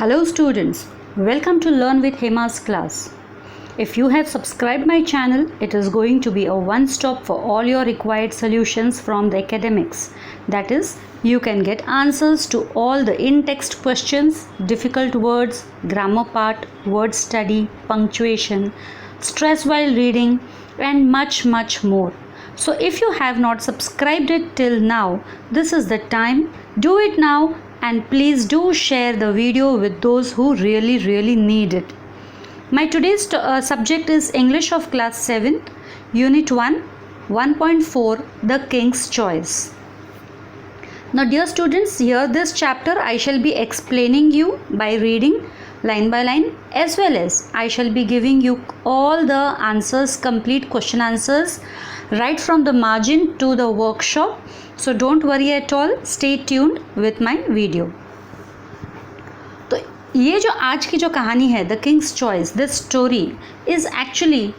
Hello students, welcome to Learn with Hema's class. If you have subscribed my channel, it is going to be a one-stop for all your required solutions from the academics. That is, you can get answers to all the in-text questions, difficult words, grammar part, word study, punctuation, stress while reading and much more. So if you have not subscribed it till now, this is the time. Do it now and please do share the video with those who really need it. My today's subject is English of class 7, unit 1, 1.4, The King's Choice. Now dear students, here this chapter I shall be explaining you by reading line by line, as well as I shall be giving you all the answers, complete question answers right from the margin to the workshop. So don't worry at all, stay tuned with my video. तो ये जो आज की जो कहानी है the king's choice, this story is actually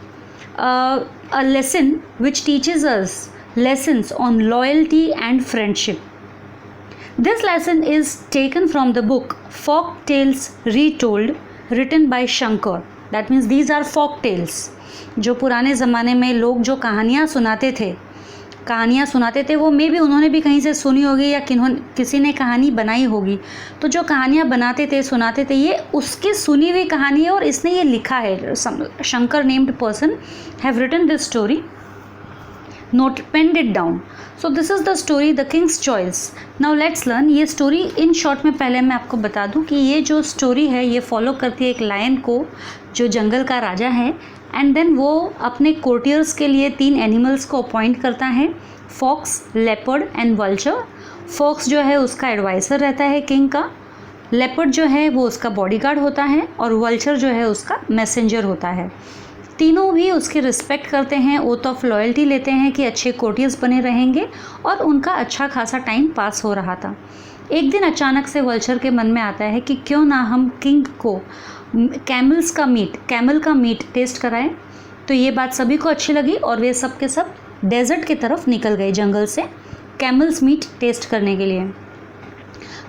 a lesson which teaches us lessons on loyalty and friendship. This lesson is taken from the book Folk Tales Retold, written by Shankar. That means these are folk tales. जो पुराने ज़माने में लोग जो कहानियाँ सुनाते थे वो मे भी उन्होंने भी कहीं से सुनी होगी या किसी ने कहानी बनाई होगी. तो जो कहानियाँ बनाते थे, सुनाते थे, ये उसकी सुनी हुई कहानी है और इसने ये लिखा है. Shankar named person have written this story, note penned it down. So this is the story the king's choice. Now let's learn. ये स्टोरी इन शॉर्ट में पहले मैं आपको बता दूं कि ये जो स्टोरी है ये फॉलो करती है एक लायन को जो जंगल का राजा है, एंड देन वो अपने कोर्टियर्स के लिए 3 एनिमल्स को अपॉइंट करता है, fox, leopard and vulture. Fox जो है उसका एडवाइज़र रहता है किंग का, लेपर्ड जो है वो उसका बॉडीगार्ड होता है और वल्चर जो है उसका मैसेंजर होता है. तीनों भी उसकी रिस्पेक्ट करते हैं, ओथ ऑफ लॉयल्टी लेते हैं कि अच्छे कोर्टियर्स बने रहेंगे और उनका अच्छा खासा टाइम पास हो रहा था. एक दिन अचानक से वल्चर के मन में आता है कि क्यों ना हम किंग को कैमल का मीट टेस्ट कराएं. तो ये बात सभी को अच्छी लगी और वे सब के सब डेजर्ट की तरफ निकल गए जंगल से कैमल्स मीट टेस्ट करने के लिए.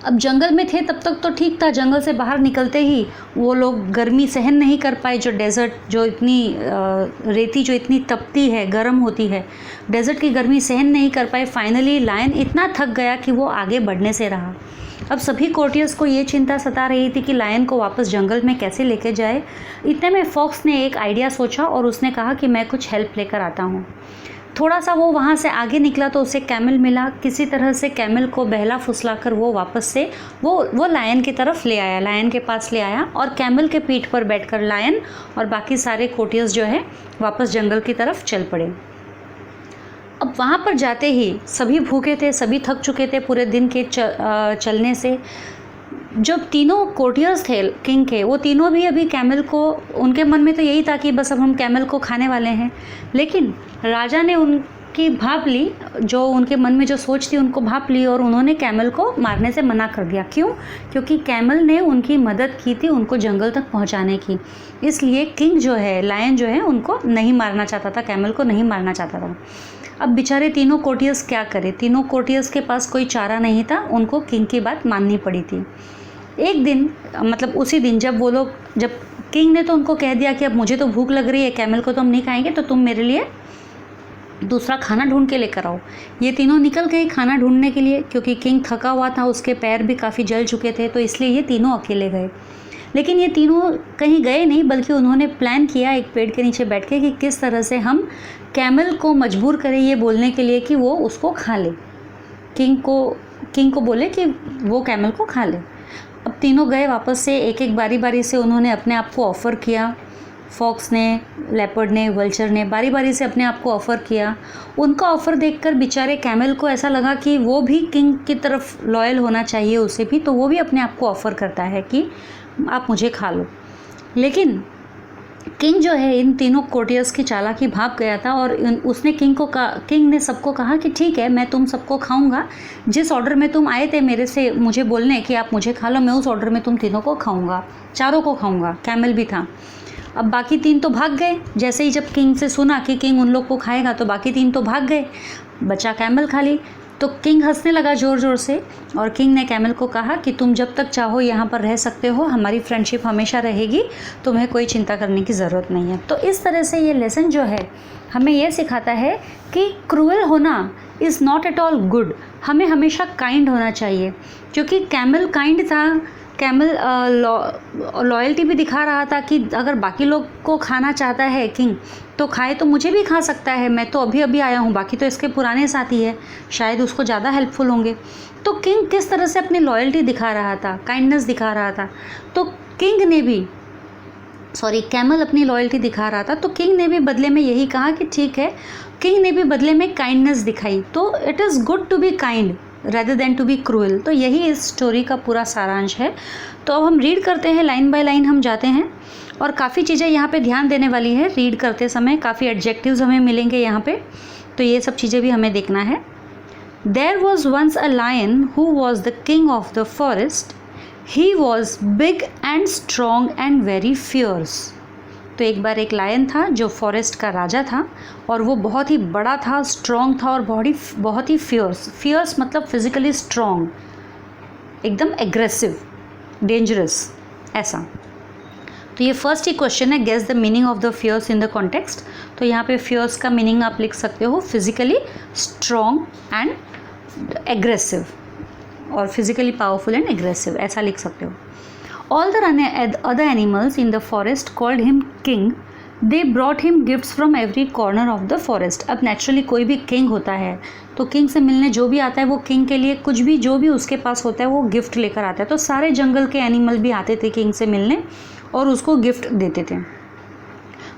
अब जंगल में थे तब तक तो ठीक था, जंगल से बाहर निकलते ही वो लोग गर्मी सहन नहीं कर पाए. जो डेजर्ट, जो इतनी रेती जो इतनी तपती है, गर्म होती है, डेजर्ट की गर्मी सहन नहीं कर पाए. फाइनली लायन इतना थक गया कि वो आगे बढ़ने से रहा. अब सभी कोर्टियर्स को ये चिंता सता रही थी कि लायन को वापस जंगल में कैसे लेके जाए. इतने में फॉक्स ने एक आइडिया सोचा और उसने कहा कि मैं कुछ हेल्प लेकर आता हूँ. थोड़ा सा वो वहाँ से आगे निकला तो उसे कैमल मिला. किसी तरह से कैमल को बहला फुसला कर वो वापस से वो लायन की तरफ ले आया, लायन के पास ले आया और कैमल के पीठ पर बैठकर लायन और बाकी सारे कोर्टियर्स जो है वापस जंगल की तरफ चल पड़े. अब वहाँ पर जाते ही सभी भूखे थे, सभी थक चुके थे पूरे दिन के चलने से. जो तीनों कोर्टियर्स थे किंग के, वो तीनों भी अभी कैमल को, उनके मन में तो यही था कि बस अब हम कैमल को खाने वाले हैं. लेकिन राजा ने उनकी भाप ली, जो उनके मन में जो सोच थी उनको भाप ली और उन्होंने कैमल को मारने से मना कर दिया. क्यों? क्योंकि कैमल ने उनकी मदद की थी उनको जंगल तक पहुंचाने की. इसलिए किंग जो है, लायन जो है, उनको नहीं मारना चाहता था, कैमल को नहीं मारना चाहता था. अब बेचारे तीनों कोर्टियर्स क्या करें? तीनों कोर्टियर्स के पास कोई चारा नहीं था, उनको किंग की बात माननी पड़ी थी. एक दिन, मतलब उसी दिन जब किंग ने तो उनको कह दिया कि अब मुझे तो भूख लग रही है, कैमल को तो हम नहीं खाएंगे, तो तुम मेरे लिए दूसरा खाना ढूंढ के लेकर आओ. ये तीनों निकल गए खाना ढूंढने के लिए, क्योंकि किंग थका हुआ था, उसके पैर भी काफ़ी जल चुके थे, तो इसलिए ये तीनों अकेले गए. लेकिन ये तीनों कहीं गए नहीं, बल्कि उन्होंने प्लान किया एक पेड़ के नीचे बैठ के कि किस तरह से हम कैमल को मजबूर करें ये बोलने के लिए कि वो उसको खा ले. किंग को बोले कि वो कैमल को खा ले. अब तीनों गए वापस से, एक बारी बारी से उन्होंने अपने आप को ऑफ़र किया. फॉक्स ने, लेपर्ड ने, वल्चर ने बारी बारी से अपने आप को ऑफ़र किया. उनका ऑफ़र देखकर बेचारे कैमल को ऐसा लगा कि वो भी किंग की तरफ लॉयल होना चाहिए उसे भी, तो वो भी अपने आप को ऑफ़र करता है कि आप मुझे खा लो. लेकिन किंग जो है इन तीनों कोर्टियर्स की चालाकी भाग गया था और उसने किंग ने सबको कहा कि ठीक है, मैं तुम सबको खाऊंगा. जिस ऑर्डर में तुम आए थे मुझे बोलने कि आप मुझे खा लो, मैं उस ऑर्डर में तुम तीनों को खाऊंगा, चारों को खाऊंगा. कैमल भी था. अब बाकी 3 तो भाग गए. जैसे ही जब किंग से सुना कि किंग उन लोग को खाएगा तो बाकी 3 तो भाग गए, बचा कैमल खाली. तो किंग हंसने लगा ज़ोर ज़ोर से और किंग ने कैमल को कहा कि तुम जब तक चाहो यहाँ पर रह सकते हो, हमारी फ्रेंडशिप हमेशा रहेगी, तुम्हें कोई चिंता करने की ज़रूरत नहीं है। तो इस तरह से ये लेसन जो है हमें ये सिखाता है कि क्रूअल होना is not at all good, हमें हमेशा काइंड होना चाहिए। क्योंकि कैमल काइंड था, कैमल लॉयल्टी भी दिखा रहा था कि अगर बाकी लोग को खाना चाहता है किंग तो खाए, तो मुझे भी खा सकता है, मैं तो अभी अभी आया हूँ, बाकी तो इसके पुराने साथी है, शायद उसको ज़्यादा हेल्पफुल होंगे। तो किंग किस तरह से अपनी लॉयल्टी दिखा रहा था, काइंडनेस दिखा रहा था। तो कैमल अपनी लॉयल्टी दिखा रहा था, तो किंग ने भी बदले में यही कहा कि ठीक है, किंग ने भी बदले में काइंडनेस दिखाई। तो it is good to be kind rather than to be cruel. तो यही इस स्टोरी का पूरा सारांश है। तो अब हम रीड करते हैं, लाइन बाय लाइन हम जाते हैं और काफ़ी चीज़ें यहाँ पे ध्यान देने वाली है रीड करते समय, काफ़ी एडजेक्टिव्स हमें मिलेंगे यहाँ पे, तो ये सब चीज़ें भी हमें देखना है। There was once a lion who was the king of the forest, he was big and strong and very fierce. तो एक बार एक लायन था जो फॉरेस्ट का राजा था और वो बहुत ही बड़ा था, स्ट्रॉन्ग था और बहुत ही फियर्स मतलब फिजिकली स्ट्रॉन्ग, एकदम एग्रेसिव, डेंजरस, ऐसा। तो ये फर्स्ट ही क्वेश्चन है, guess the meaning of the fierce in the context. तो यहाँ पे फियर्स का मीनिंग आप लिख सकते हो फिजिकली स्ट्रॉन्ग एंड एग्रेसिव, और फिजिकली पावरफुल एंड एग्रेसिव, ऐसा लिख सकते हो। All the other animals in the forest called him king. They brought him gifts from every corner of the forest. अब नेचुरली कोई भी किंग होता है तो किंग से मिलने जो भी आता है वो किंग के लिए कुछ भी जो भी उसके पास होता है वो गिफ्ट लेकर आता है। तो सारे जंगल के एनिमल भी आते थे किंग से मिलने और उसको गिफ्ट देते थे।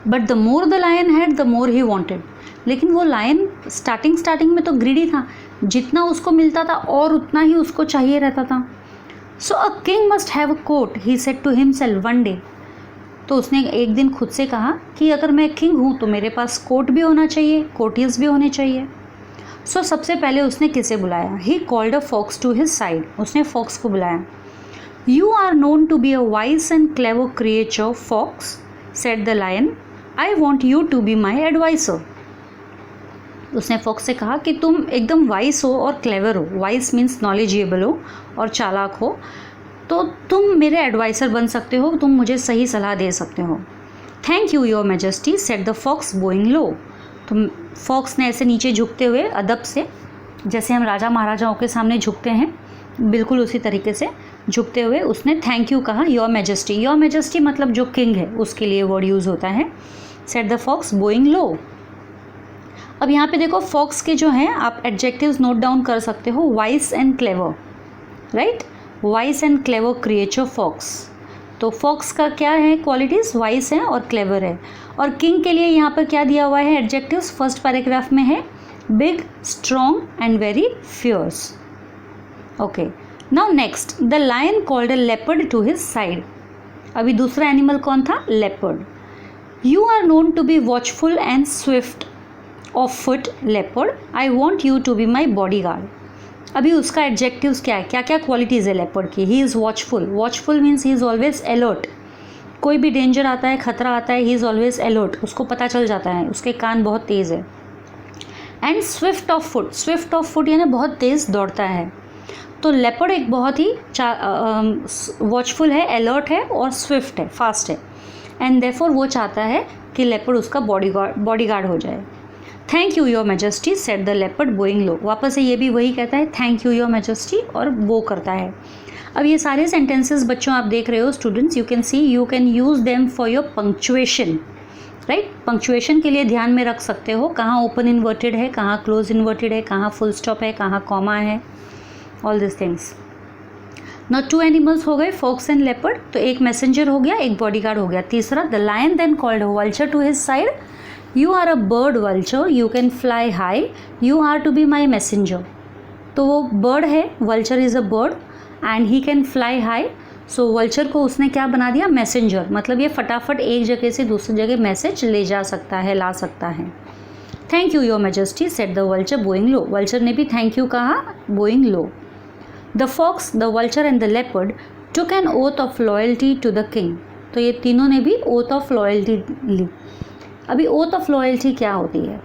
But the more the lion had the more he wanted. लेकिन वो लायन स्टार्टिंग में तो ग्रीडी था, जितना उसको मिलता था और उतना ही उसको चाहिए रहता था। So a king must have a coat, he said to himself one day. तो उसने एक दिन खुद से कहा कि अगर मैं किंग हूँ तो मेरे पास कोट भी होना चाहिए, कोटियस भी होने चाहिए। सो सबसे पहले उसने किसे बुलाया? He called a fox to his side. उसने फॉक्स को बुलाया। You are known to be a wise and clever creature, fox, said the lion. I want you to be my advisor. उसने फॉक्स से कहा कि तुम एकदम वाइस हो और क्लेवर हो, वाइस मीन्स नॉलेजेबल हो और चालाक हो, तो तुम मेरे एडवाइज़र बन सकते हो, तुम मुझे सही सलाह दे सकते हो। Thank you your majesty, said the fox bowing low. तो फॉक्स ने ऐसे नीचे झुकते हुए अदब से, जैसे हम राजा महाराजाओं के सामने झुकते हैं, बिल्कुल उसी तरीके से झुकते हुए उसने थैंक यू कहा। योर मैजेस्टी, योर मैजेस्टी मतलब जो किंग है उसके लिए वर्ड यूज़ होता है। सेड द फॉक्स बोइंग लो। अब यहाँ पे देखो फॉक्स के जो हैं आप एडजेक्टिव्स नोट डाउन कर सकते हो, wise and clever, right, wise and clever creature fox. तो फॉक्स का क्या है क्वालिटीज़? वाइस है और क्लेवर है। और किंग के लिए यहाँ पर क्या दिया हुआ है एडजेक्टिव्स? फर्स्ट पैराग्राफ में है big, strong and very fierce. Okay, now next, the lion called a leopard to his side. अभी दूसरा एनिमल कौन था? Leopard. You are known to be watchful and swift of foot leopard, I want you to be my body guard. अभी उसका adjectives क्या है, क्या क्या क्वालिटीज़ है लेपर्ड की? He is watchful, watchful means he is always alert, कोई भी डेंजर आता है, खतरा आता है, ही इज़ ऑलवेज अलर्ट, उसको पता चल जाता है, उसके कान बहुत तेज़ है। And swift of foot, Swift of foot यानी बहुत तेज़ दौड़ता है। तो लेपर्ड एक बहुत ही वॉचफुल है, अलर्ट है और स्विफ्ट है, फास्ट है, एंड देयरफॉर वो चाहता है कि लेपर्ड उसका बॉडी गार्ड हो जाए। Thank you your majesty, said the leopard bowing low. वापस से ये भी वही कहता है थैंक यू योर मैजेस्टी और वो करता है। अब ये सारे सेंटेंसेस बच्चों आप देख रहे हो students, you can see, you can use them for your punctuation, right. Punctuation के लिए ध्यान में रख सकते हो कहाँ ओपन इन्वर्टेड है, कहाँ क्लोज इन्वर्टेड है, कहाँ फुल स्टॉप है, कहाँ कॉमा है, all this things. Not 2 animals हो गए, फॉक्स एंड लेपर्ड। तो एक मैसेंजर हो गया, एक बॉडीगार्ड हो गया। तीसरा, the lion then called vulture to his side, you are a bird vulture, you can fly high, you are to be my messenger. तो वो बर्ड है, vulture is a bird and he can fly high. So vulture को उसने क्या बना दिया? Messenger, मतलब ये फटाफट एक जगह से दूसरी जगह मैसेज ले जा सकता है, ला सकता है। Thank you your majesty, said the vulture bowing low. वल्चर ने भी थैंक यू कहा, bowing low. The fox, the vulture and the leopard took an oath of loyalty to the king. तो ये तीनों ने भी ओथ ऑफ लॉयल्टी ली। अभी ओथ ऑफ लॉयल्टी क्या होती है?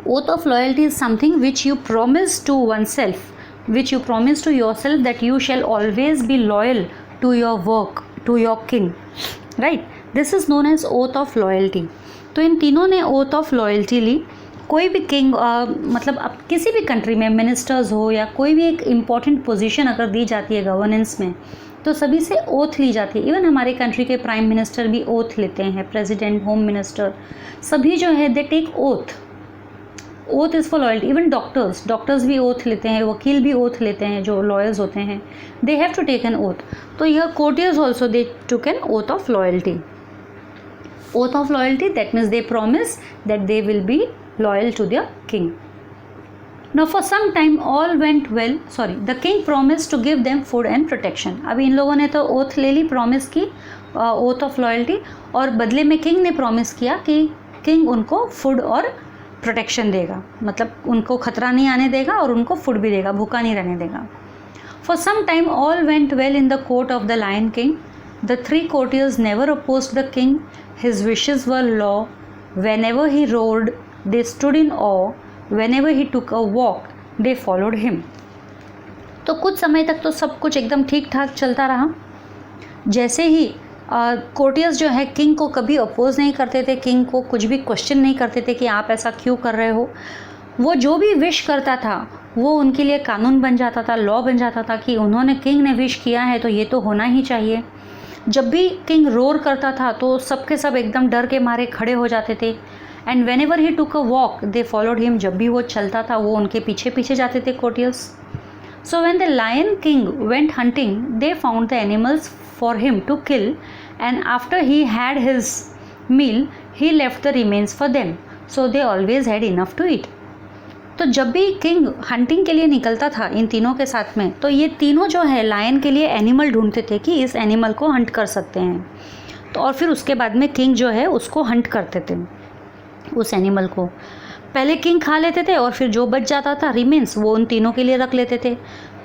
Oath of loyalty is something which you promise to oneself, which you promise to yourself that you shall always be loyal to your work, to your king, right? This is known as oath of loyalty. तो इन तीनों ने oath of loyalty ली. कोई भी king मतलब अब किसी भी country में मिनिस्टर्स हो या कोई भी एक इम्पॉर्टेंट पोजीशन अगर दी जाती है गवर्नेंस में, तो सभी से ओथ ली जाती है. इवन हमारे कंट्री के प्राइम मिनिस्टर भी ओथ लेते हैं, प्रेसिडेंट, होम मिनिस्टर, सभी जो है they take oath. Oath is for loyalty. Even doctors भी ओथ लेते हैं, वकील भी ओथ लेते हैं, जो लॉयर्स होते हैं, they have to take an oath. तो यह courtiers also they took an oath of loyalty. Oath of loyalty, that means they promise that they will be loyal to their king. Now for some time all went well. Sorry, the king promised to give them food and protection. अभी इन लोगों ने तो oath ले ली, promise की oath of loyalty, और बदले में king ने प्रॉमिस किया कि किंग उनको फूड और प्रोटेक्शन देगा, मतलब उनको खतरा नहीं आने देगा और उनको फूड भी देगा, भूखा नहीं रहने देगा. For some time all went well in the court of the lion king. The 3 courtiers never opposed the king. His wishes were law. Whenever he roared, they stood in awe. Whenever he took a walk, they followed him. तो कुछ समय तक तो सब कुछ एकदम ठीक ठाक चलता रहा. जैसे ही कोर्टियर्स जो है किंग को कभी अपोज नहीं करते थे, किंग को कुछ भी क्वेश्चन नहीं करते थे कि आप ऐसा क्यों कर रहे हो. वो जो भी विश करता था वो उनके लिए कानून बन जाता था, लॉ बन जाता था कि उन्होंने, किंग ने विश किया है तो ये तो होना ही चाहिए. जब भी किंग रोर करता था तो सबके सब एकदम डर के मारे खड़े हो जाते थे. And when ever he took a walk they followed him. जब भी वो चलता था वो उनके पीछे पीछे जाते थे courtiers. So when the lion king went hunting they found the animals for him to kill, and after he had his meal he left the remains for them, so they always had enough to eat. तो जब भी king hunting के लिए निकलता था इन तीनों के साथ में, तो ये तीनों जो है लायन के लिए एनिमल ढूंढते थे कि इस एनिमल को हंट कर सकते हैं. तो और फिर उसके बाद में किंग जो है उसको हंट करते थे, उस एनिमल को. पहले किंग खा लेते थे और फिर जो बच जाता था रिमेन्स वो उन तीनों के लिए रख लेते थे.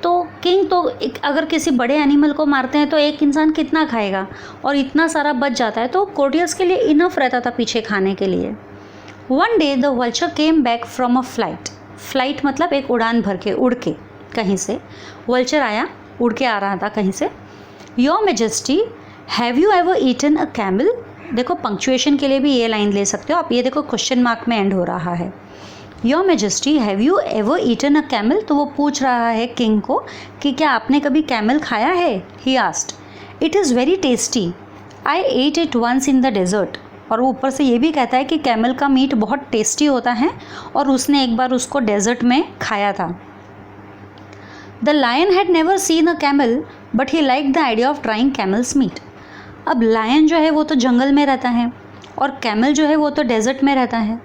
तो किंग तो अगर किसी बड़े एनिमल को मारते हैं तो एक इंसान कितना खाएगा, और इतना सारा बच जाता है तो कोर्टियर्स के लिए इनफ रहता था पीछे खाने के लिए. One day the vulture came back from a flight. Flight मतलब एक उड़ान भर के, उड़ के कहीं से वल्चर आया, उड़ के आ रहा था कहीं से. Your majesty, have you ever eaten a camel. देखो पंक्चुएशन के लिए भी ये लाइन ले सकते हो आप. ये देखो क्वेश्चन मार्क में एंड हो रहा है. Your majesty, have you ever eaten a camel. तो वो पूछ रहा है किंग को कि क्या आपने कभी कैमल खाया है. He asked, it is very tasty. I ate it once in the desert. और वो ऊपर से ये भी कहता है कि कैमल का मीट बहुत टेस्टी होता है और उसने एक बार उसको डेजर्ट में खाया था. The lion had never seen a camel but he like the idea of trying camels meat. अब लायन जो है वो तो जंगल में रहता है और कैमल जो है वो तो डेजर्ट में रहता है.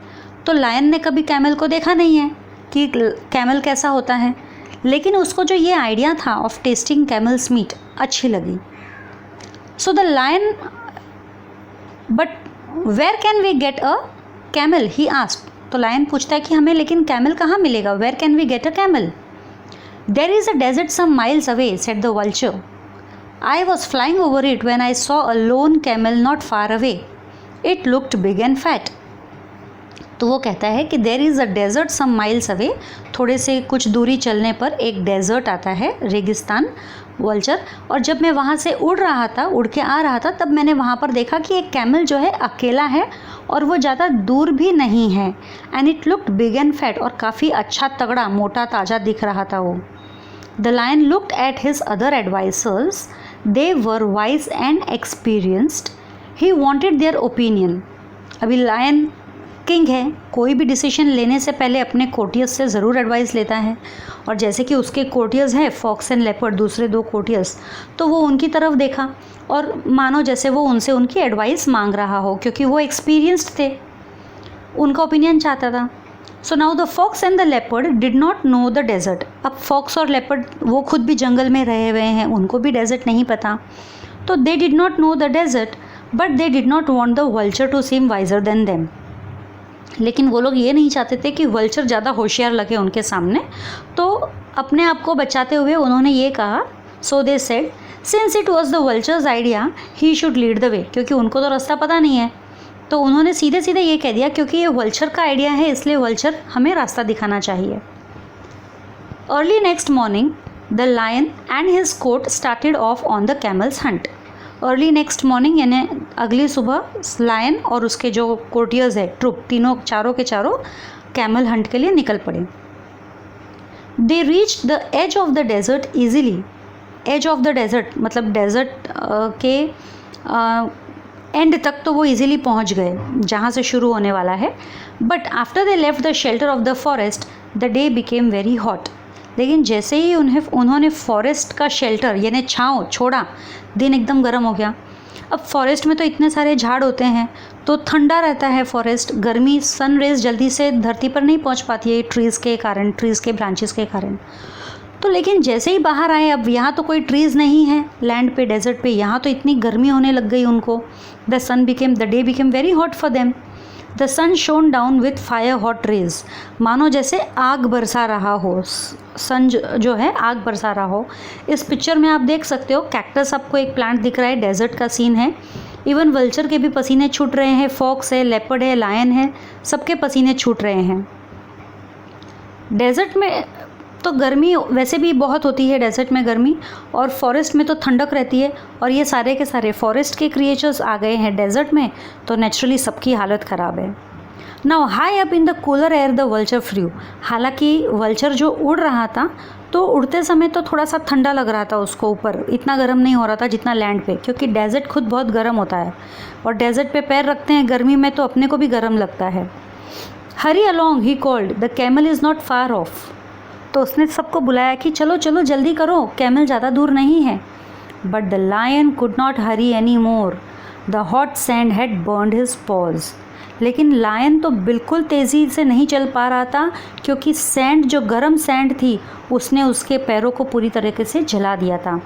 तो लायन ने कभी कैमल को देखा नहीं है कि कैमल कैसा होता है, लेकिन उसको जो ये आइडिया था ऑफ टेस्टिंग कैमल्स मीट अच्छी लगी. So the lion, but where can we get a camel, he asked. तो लायन पूछता है कि हमें लेकिन कैमल कहाँ मिलेगा. Where can we get a camel. There is a desert some miles away, said the vulture. I was flying over it when I saw a lone camel not far away. It looked big and fat. तो वो कहता है कि there is a desert some miles away. थोड़े से कुछ दूरी चलने पर एक डेजर्ट आता है, रेगिस्तान, वल्चर. और जब मैं वहाँ से उड़ रहा था, उड़ के आ रहा था, तब मैंने वहाँ पर देखा कि एक कैमल जो है अकेला है और वो ज़्यादा दूर भी नहीं है. And it looked big and fat. और काफ़ी अच्छा तगड़ा मोटा ताज़ा दिख रहा था वो. The lion looked at his other advisers. They were wise and experienced. He wanted their opinion. अभी लायन किंग है, कोई भी डिसीजन लेने से पहले अपने कोर्टियर्स से ज़रूर एडवाइस लेता है. और जैसे कि उसके कोर्टियर्स हैं फॉक्स एंड लेपर्ड, दूसरे 2 कोर्टियर्स, तो वो उनकी तरफ देखा और मानो जैसे वो उनसे उनकी एडवाइस मांग रहा हो, क्योंकि वो एक्सपीरियंस्ड थे, उनका ओपिनियन चाहता था. So now the fox and the leopard did not know the desert. अब फॉक्स और लेपर्ड वो खुद भी जंगल में रहे हुए हैं, उनको भी डेजर्ट नहीं पता. तो they did not know the desert but they did not want the vulture to seem wiser than them. लेकिन वो लोग ये नहीं चाहते थे कि वल्चर ज़्यादा होशियार लगे उनके सामने, तो अपने आप को बचाते हुए उन्होंने ये कहा. So they said since it was the vulture's idea he should lead the way. क्योंकि उनको तो रास्ता पता नहीं है, तो उन्होंने सीधे सीधे ये कह दिया क्योंकि ये वल्चर का आइडिया है, इसलिए वल्चर हमें रास्ता दिखाना चाहिए। Early next morning the lion and his court started off on the camels hunt. Early next morning यानी अगली सुबह लायन और उसके जो कोर्टियर्स है, ट्रुप, तीनों चारों के चारों कैमल हंट के लिए निकल पड़े। They reach the edge of the desert easily. Edge of the desert मतलब डेजर्ट के एंड तक तो वो इजीली पहुंच गए जहाँ से शुरू होने वाला है। But after they left the shelter of the forest the day became very hot. लेकिन जैसे ही उन्होंने फॉरेस्ट का शेल्टर यानी छाँव छोड़ा, दिन एकदम गर्म हो गया। अब फॉरेस्ट में तो इतने सारे झाड़ होते हैं तो ठंडा रहता है फॉरेस्ट, गर्मी सन रेज जल्दी से धरती पर नहीं पहुंच पाती है ट्रीज़ के कारण, ट्रीज़ के ब्रांचेस के कारण। तो लेकिन जैसे ही बाहर आए, अब यहाँ तो कोई ट्रीज़ नहीं है लैंड पे, डेजर्ट पे, यहाँ तो इतनी गर्मी होने लग गई उनको। The day became very hot for them. The sun shone down with fire hot rays. मानो जैसे आग बरसा रहा हो, सन जो है आग बरसा रहा हो। इस पिक्चर में आप देख सकते हो कैक्टस आपको एक प्लांट दिख रहा है, डेजर्ट का सीन है। इवन वल्चर के भी पसीने छूट रहे हैं, फॉक्स है, लेपर्ड है, लायन है, सबके पसीने छूट रहे हैं। डेजर्ट में तो गर्मी वैसे भी बहुत होती है, डेजर्ट में गर्मी, और फॉरेस्ट में तो ठंडक रहती है। और ये सारे के सारे फॉरेस्ट के क्रिएचर्स आ गए हैं डेजर्ट में, तो नेचुरली सबकी हालत ख़राब है। Now high up in the cooler air the vulture flu. हालांकि वल्चर जो उड़ रहा था तो उड़ते समय तो थोड़ा सा ठंडा लग रहा था उसको, ऊपर इतना गर्म नहीं हो रहा था जितना लैंड पे, क्योंकि डेजर्ट खुद बहुत गर्म होता है और डेजर्ट पे पैर रखते हैं गर्मी में तो अपने को भी गर्म लगता है। Hurry along he called, the camel is not far off. तो उसने सबको बुलाया कि चलो चलो जल्दी करो, कैमल ज़्यादा दूर नहीं है। But the lion could not hurry any more, the hot sand had burned his paws. लेकिन लायन तो बिल्कुल तेज़ी से नहीं चल पा रहा था क्योंकि सैंड, जो गर्म सैंड थी, उसने उसके पैरों को पूरी तरीके से जला दिया था।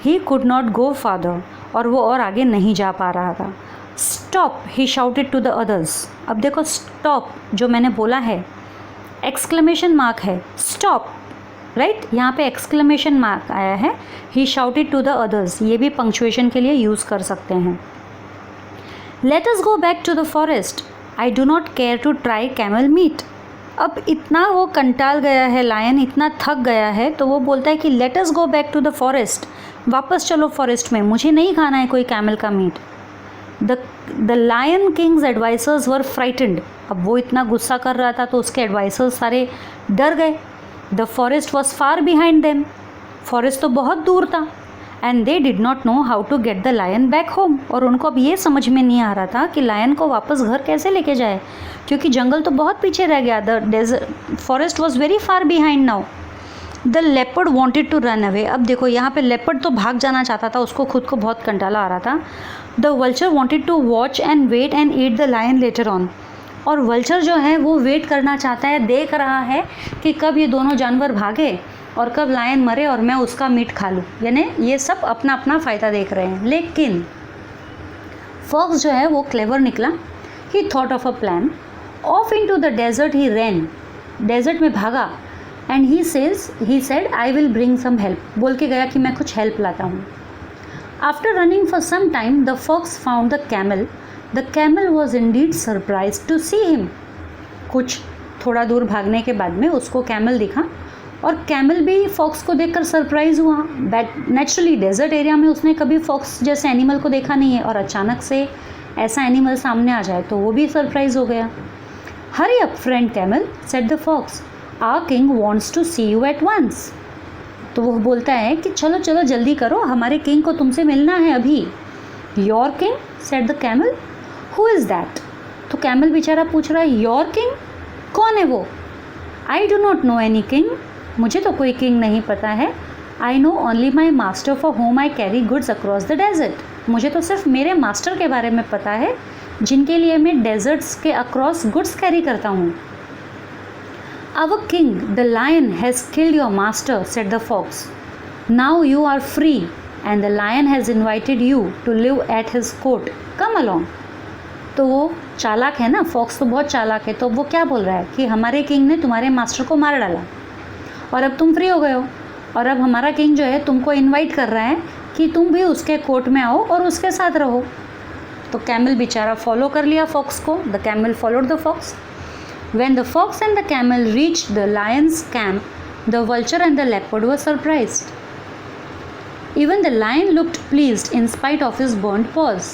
He could not go farther, और वो और आगे नहीं जा पा रहा था। Stop he shouted to the others. अब देखो स्टॉप जो मैंने बोला है, एक्सक्लेमेशन मार्क है, स्टॉप, राइट, यहाँ पे एक्सक्लेमेशन मार्क आया है। He shouted to the others, ये भी पंक्चुएशन के लिए यूज़ कर सकते हैं। Let us go back to the forest, I do not care to try camel meet. अब इतना वो कंटाल गया है लायन, इतना थक गया है, तो वो बोलता है कि let us go back to the forest, वापस चलो फॉरेस्ट में, मुझे नहीं खाना है कोई कैमल का meat. The lion king's advisers were frightened. अब वो इतना गुस्सा कर रहा था तो उसके एडवाइसर्स सारे डर गए। The forest was far behind them. Forest तो बहुत दूर था। And they did not know how to get the lion back home. और उनको अब ये समझ में नहीं आ रहा था कि लायन को वापस घर कैसे लेके जाए, क्योंकि जंगल तो बहुत पीछे रह गया। The forest was very far behind now. The leopard wanted to run away. अब देखो यहाँ पे लेपर्ड तो भाग जाना चाहता था, उसको खुद को बहुत कंटाला आ रहा था। The vulture wanted to watch and wait and eat the lion later on. और वल्चर जो है वो वेट करना चाहता है, देख रहा है कि कब ये दोनों जानवर भागे और कब लायन मरे और मैं उसका मीट खा लूँ। यानी ये सब अपना अपना फ़ायदा देख रहे हैं। लेकिन फॉक्स जो है वो क्लेवर निकला। He thought of a plan. Off into the desert he ran. Desert में भागा। And he said I will bring some help. बोल के गया कि मैं कुछ हेल्प लाता हूँ। After running for some time the fox found the camel. The camel was indeed surprise to see him. कुछ थोड़ा दूर भागने के बाद में उसको कैमल दिखा और कैमल भी फॉक्स को देखकर सरप्राइज हुआ। नेचुरली डेजर्ट एरिया में उसने कभी फॉक्स जैसे एनिमल को देखा नहीं है और अचानक से ऐसा एनिमल सामने आ जाए तो वो भी सरप्राइज हो गया। Hurry up friend camel, said the fox, our king wants to see you at once. तो वो बोलता है कि चलो चलो जल्दी करो, हमारे किंग को तुमसे मिलना है अभी। Your king, said the camel, who is that. तो कैमल बेचारा पूछ रहा है योर किंग, कौन है वो। I do not know any king, मुझे तो कोई किंग नहीं पता है। I know only my master for whom I carry goods across the desert. मुझे तो सिर्फ मेरे मास्टर के बारे में पता है जिनके लिए मैं डेजर्ट्स के अक्रॉस गुड्स कैरी करता हूँ। Our king, the lion, has killed your master, said the fox. Now you are free, and the lion has invited you to live at his court. Come along. तो वो चालाक है ना, fox तो बहुत चालाक है। तो वो क्या बोल रहा है कि हमारे किंग ने तुम्हारे मास्टर को मार डाला और अब तुम फ्री हो गए हो, और अब हमारा किंग जो है तुमको इनवाइट कर रहा है कि तुम भी उसके कोर्ट में आओ और उसके साथ रहो। तो कैमल बेचारा फॉलो कर लिया फॉक्स को. The camel followed the fox. When the fox and the camel reached the lion's camp, the vulture and the leopard were surprised. Even the lion looked pleased in spite of his burnt paws.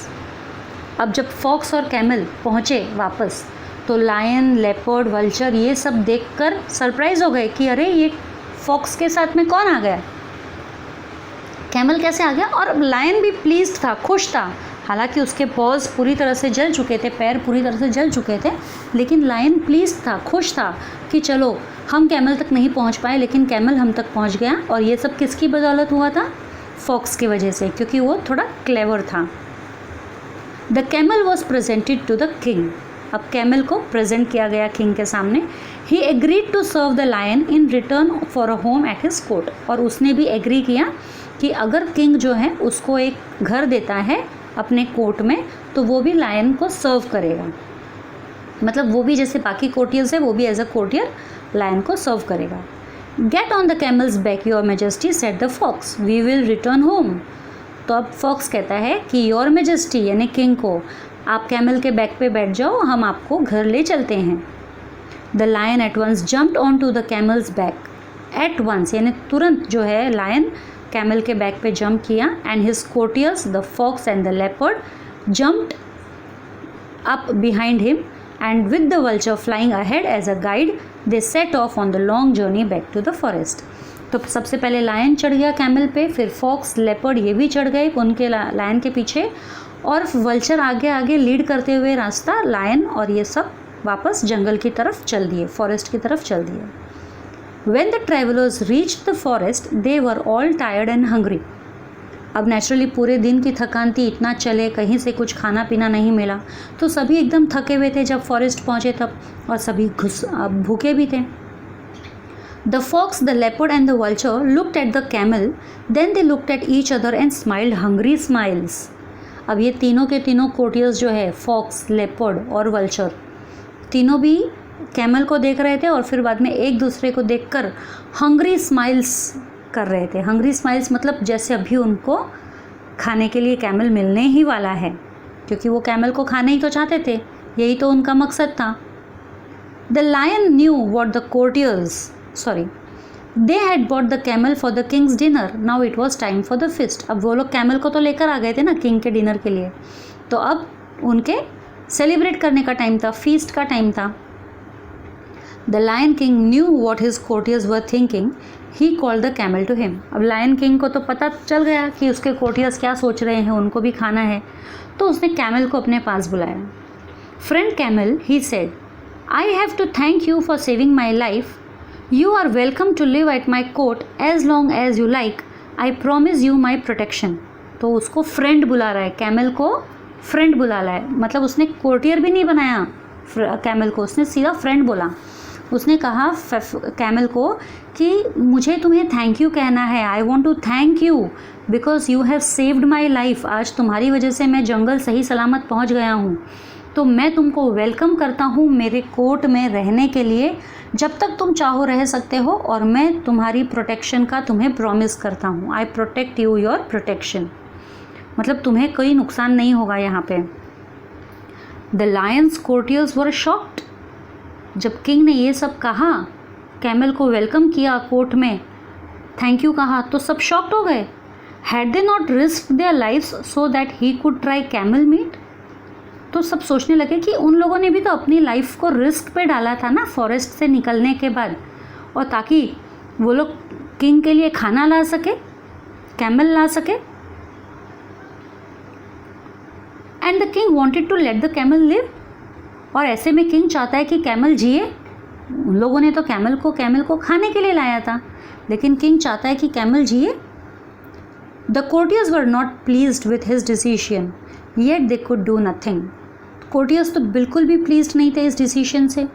अब जब fox और camel पहुँचे वापस, तो lion, leopard, vulture ये सब देखकर surprise हो गए कि अरे ये फॉक्स के साथ में कौन आ गया, कैमल कैसे आ गया. और लायन भी प्लीज्ड था, खुश था. हालांकि उसके पॉज पूरी तरह से जल चुके थे, पैर पूरी तरह से जल चुके थे, लेकिन लायन प्लीज था, खुश था कि चलो हम कैमल तक नहीं पहुंच पाए लेकिन कैमल हम तक पहुंच गया. और ये सब किसकी बदौलत हुआ था? फॉक्स की वजह से, क्योंकि वो थोड़ा क्लेवर था. The camel was presented to the king. अब कैमल को प्रेजेंट किया गया किंग के सामने. He agreed to serve the lion in return for a home at his court. और उसने भी एग्री किया कि अगर किंग जो है उसको एक घर देता है अपने कोर्ट में, तो वो भी लायन को सर्व करेगा. मतलब वो भी जैसे बाकी कोर्टियर्स है, वो भी एज अ कोर्टियर लायन को सर्व करेगा. Get on the camels back your majesty said the fox, we will return home. तो अब फॉक्स कहता है कि योर मेजेस्टी यानी किंग को, आप कैमल के बैक पे बैठ जाओ, हम आपको घर ले चलते हैं. The lion at once jumped on to the camels back. At once यानी तुरंत जो है लायन कैमल के बैक पे जंप किया. And his courtiers the fox and the leopard jumped up behind him and with the vulture flying ahead as a guide they set off on the long journey back to the forest. तो सबसे पहले lion चढ़ गया camel पे, फिर fox, leopard ये भी चढ़ गए उनके लायन के पीछे, और वल्चर आगे आगे लीड करते हुए रास्ता लायन और ये सब वापस जंगल की तरफ चल दिए, फॉरेस्ट की तरफ चल दिए. When the travelers reached the forest, they were all tired and hungry. अब नेचुरली पूरे दिन की थकान थी, इतना चले, कहीं से कुछ खाना पीना नहीं मिला, तो सभी एकदम थके हुए थे जब फॉरेस्ट पहुँचे तब, और सभी भूखे भी थे. The fox, the leopard and the vulture looked at the camel, then they looked at each other and smiled hungry smiles. अब ये तीनों के तीनों कोर्टियर्स जो है, फॉक्स, लेपर्ड और वल्चर, तीनों भी कैमल को देख रहे थे और फिर बाद में एक दूसरे को देखकर हंग्री स्माइल्स कर रहे थे. हंग्री स्माइल्स मतलब जैसे अभी उनको खाने के लिए कैमल मिलने ही वाला है, क्योंकि वो कैमल को खाने ही तो चाहते थे, यही तो उनका मकसद था. The lion knew what the courtiers they had bought the camel for the king's dinner. Now it was time for the feast. अब वो लोग कैमल को तो लेकर आ गए थे ना किंग के डिनर के लिए, तो अब उनके सेलिब्रेट करने का टाइम था, फीस्ट का टाइम था. The Lion King knew what his courtiers were thinking. He called the camel to him. अब लायन किंग को तो पता चल गया कि उसके कोर्टियर्स क्या सोच रहे हैं, उनको भी खाना है, तो उसने कैमल को अपने पास बुलाया. Friend camel, he said, I have to thank you for saving my life. You are welcome to live at my court as long as you like. I promise you my protection. तो उसको friend बुला रहा है, camel को friend बुला रहा है. मतलब उसने कोर्टियर भी नहीं बनाया कैमल को, उसने सीधा फ्रेंड बोला. उसने कहा कैमल को कि मुझे तुम्हें थैंक यू कहना है. I want to thank you because you have saved my life. आज तुम्हारी वजह से मैं जंगल सही सलामत पहुंच गया हूँ, तो मैं तुमको वेलकम करता हूँ मेरे कोर्ट में रहने के लिए. जब तक तुम चाहो रह सकते हो, और मैं तुम्हारी प्रोटेक्शन का तुम्हें प्रॉमिस करता हूँ. आई प्रोटेक्ट यू योर प्रोटेक्शन. मतलब तुम्हें कोई नुकसान नहीं होगा यहाँ पे. The Lions courtiers were shocked. जब किंग ने ये सब कहा, कैमल को वेलकम किया कोर्ट में, थैंक यू कहा, तो सब शॉक्ड हो गए. Had they not risk their lives so that he could try camel meat. तो सब सोचने लगे कि उन लोगों ने भी तो अपनी लाइफ को रिस्क पे डाला था ना फॉरेस्ट से निकलने के बाद, और ताकि वो लोग किंग के लिए खाना ला सके, कैमल ला सके. And the king wanted to let the camel live. और ऐसे में किंग चाहता है कि कैमल जिए. उन लोगों ने तो कैमल को खाने के लिए लाया था, लेकिन किंग चाहता है कि कैमल जिए. The courtiers were not pleased with his decision yet they could do nothing. Courtiers तो बिल्कुल भी प्लीज्ड नहीं थे इस डिसीजन से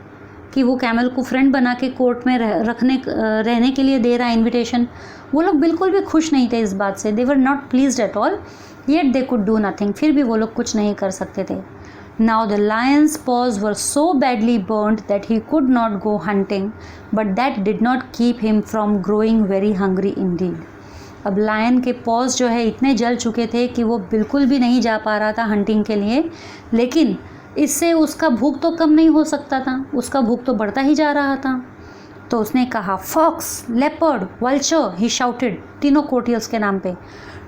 कि वो कैमल को फ्रेंड बना के कोर्ट में रहने के लिए दे रहा है इन्विटेशन. वो लोग बिल्कुल भी खुश नहीं थे इस बात से. They were not pleased at all yet they could do nothing. फिर भी वो लोग कुछ नहीं कर सकते थे. Now the lion's paws were so badly burned that he could not go hunting, but that did not keep him from growing very hungry indeed. अब लायन के पॉज जो है इतने जल चुके थे कि वो बिल्कुल भी नहीं जा पा रहा था हंटिंग के लिए, लेकिन इससे उसका भूख तो कम नहीं हो सकता था, उसका भूख तो बढ़ता ही जा रहा था। तो उसने कहा, fox, leopard, vulture, he shouted, तीनों कोर्टियर्स के नाम पे,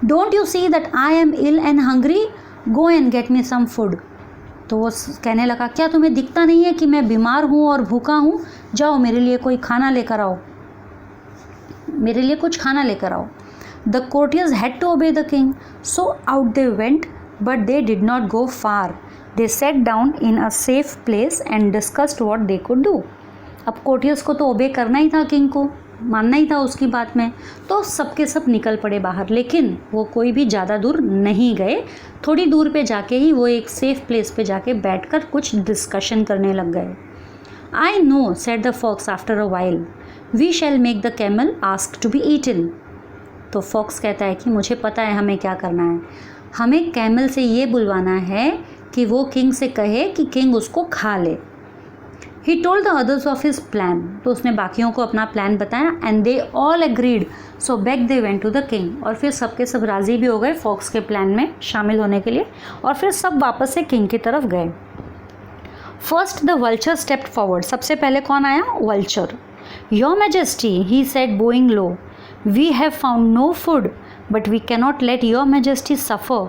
don't you see that I am ill and hungry, go and get me some food. तो वो कहने लगा, क्या तुम्हें दिखता नहीं है कि मैं बीमार हूँ और भूखा हूँ, जाओ मेरे लिए कोई खाना लेकर आओ, मेरे लिए कुछ खाना लेकर आओ। The courtiers had to obey the king, so out they went, but they did not go far. They sat down in a safe place and discussed what they could do. अब कोर्टियर्स को तो ओबे करना ही था, king को मानना ही था उसकी बात में, तो सबके सब निकल पड़े बाहर, लेकिन वो कोई भी ज़्यादा दूर नहीं गए। थोड़ी दूर पे जाके ही वो एक सेफ प्लेस पे जाके बैठकर कुछ डिस्कशन करने लग गए। I know, said the fox after a while, we shall make the camel ask to be eaten. तो फॉक्स कहता है कि मुझे पता है हमें क्या करना है, हमें कैमल से ये बुलवाना है कि वो किंग से कहे कि किंग उसको खा ले। He told the others of his plan, तो उसने बाकियों को अपना प्लान बताया, and they all agreed, so back they went to the king. और फिर सबके सब राज़ी भी हो गए फॉक्स के प्लान में शामिल होने के लिए, और फिर सब वापस से किंग की तरफ गए। First the vulture stepped forward, सबसे पहले कौन आया? Vulture. Your majesty, he said bowing low, we have found no food, but we cannot let your majesty suffer,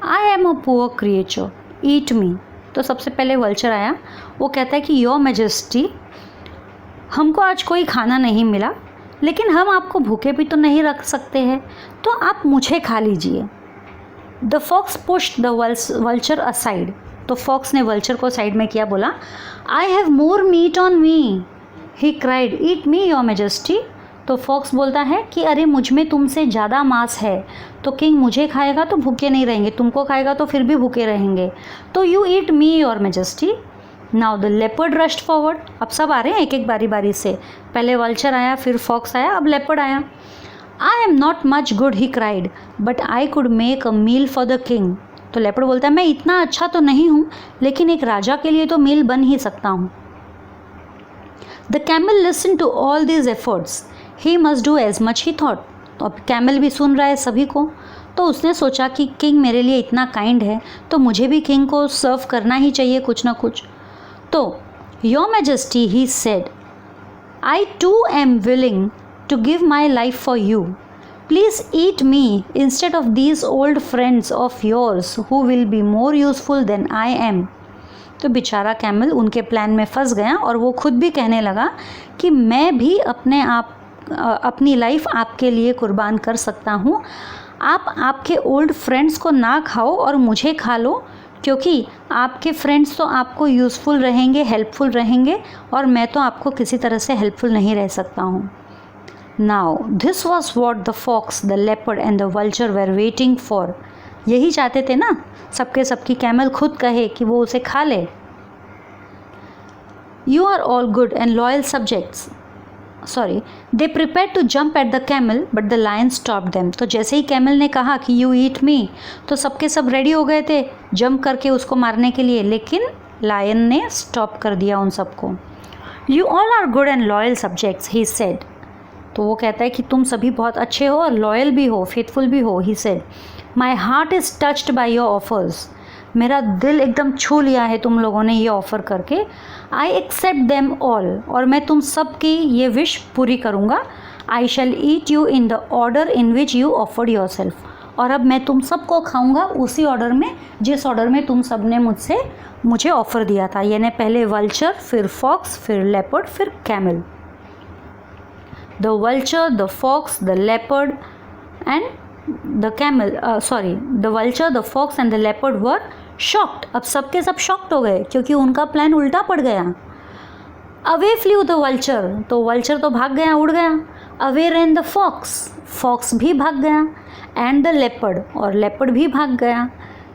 I am a poor creature, eat me. तो सबसे पहले vulture आया, वो कहता है कि योर मैजेस्टी, हमको आज कोई खाना नहीं मिला, लेकिन हम आपको भूखे भी तो नहीं रख सकते हैं, तो आप मुझे खा लीजिए। The fox pushed the vulture aside, तो फॉक्स ने वल्चर को साइड में किया, बोला, I have more meat on me, he cried, eat me your majesty. तो फॉक्स बोलता है कि अरे मुझ में तुमसे ज़्यादा मांस है, तो किंग मुझे खाएगा तो भूखे नहीं रहेंगे, तुमको खाएगा तो फिर भी भूखे रहेंगे, तो you eat me your majesty. Now the leopard rushed forward, अब सब आ रहे हैं एक एक बारी बारी से, पहले वल्चर आया, फिर फॉक्स आया, अब लेपर्ड आया। I am not much good, he cried, but I could make a meal for the king. तो लेपर्ड बोलता है, मैं इतना अच्छा तो नहीं हूँ, लेकिन एक राजा के लिए तो मील बन ही सकता हूँ। The camel listen to all these efforts, he must do as much he thought. तो अब कैमल भी सुन रहा है सभी को, तो उसने सोचा कि किंग मेरे लिए इतना काइंड है, तो मुझे भी किंग को सर्व करना ही चाहिए कुछ ना कुछ। तो your majesty, he said, I too am willing to give my life for you, please eat me instead of these old friends of yours who will be more useful than I am. तो बेचारा camel उनके plan में फंस गया, और वो खुद भी कहने लगा कि मैं भी अपनी लाइफ आपके लिए कुर्बान कर सकता हूँ, आप आपके ओल्ड फ्रेंड्स को ना खाओ और मुझे खा लो, क्योंकि आपके फ्रेंड्स तो आपको यूज़फुल रहेंगे, हेल्पफुल रहेंगे, और मैं तो आपको किसी तरह से हेल्पफुल नहीं रह सकता हूँ। Now this was what the fox, the leopard and the vulture were waiting for. यही चाहते थे ना सबकी कैमल खुद कहे कि वो उसे खा ले। You are all good and loyal subjects, sorry, they prepare to jump at the camel, but the lion stop them. तो जैसे ही कैमल ने कहा कि यू ईट मी, तो सबके सब रेडी हो गए थे जंप करके उसको मारने के लिए, लेकिन लायन ने स्टॉप कर दिया उन सबको। You all are good and loyal subjects, he said. तो वो कहता है कि तुम सभी बहुत अच्छे हो और लॉयल भी हो, फेथफुल भी हो। He said, my heart is touched by your offers, मेरा दिल एकदम छू लिया है तुम लोगों ने ये ऑफ़र करके। आई एक्सेप्ट देम ऑल, और मैं तुम सब की ये विश पूरी करूँगा। I shall eat you in the order in which you offered yourself, और अब मैं तुम सबको खाऊंगा उसी ऑर्डर में जिस ऑर्डर में तुम सब ने मुझे ऑफ़र दिया था, यानी पहले वल्चर, फिर फॉक्स, फिर लेपर्ड, फिर camel. The vulture, the fox, the leopard and the camel, the vulture, the fox and the leopard were shocked. अब सबके सब शॉक्ड हो गए क्योंकि उनका प्लान उल्टा पड़ गया। अवे फ्लू द वल्चर, तो वल्चर तो भाग गया, उड़ गया। Away ran the fox, fox भी भाग गया। एंड द लेपर्ड, और लेपर्ड भी भाग गया।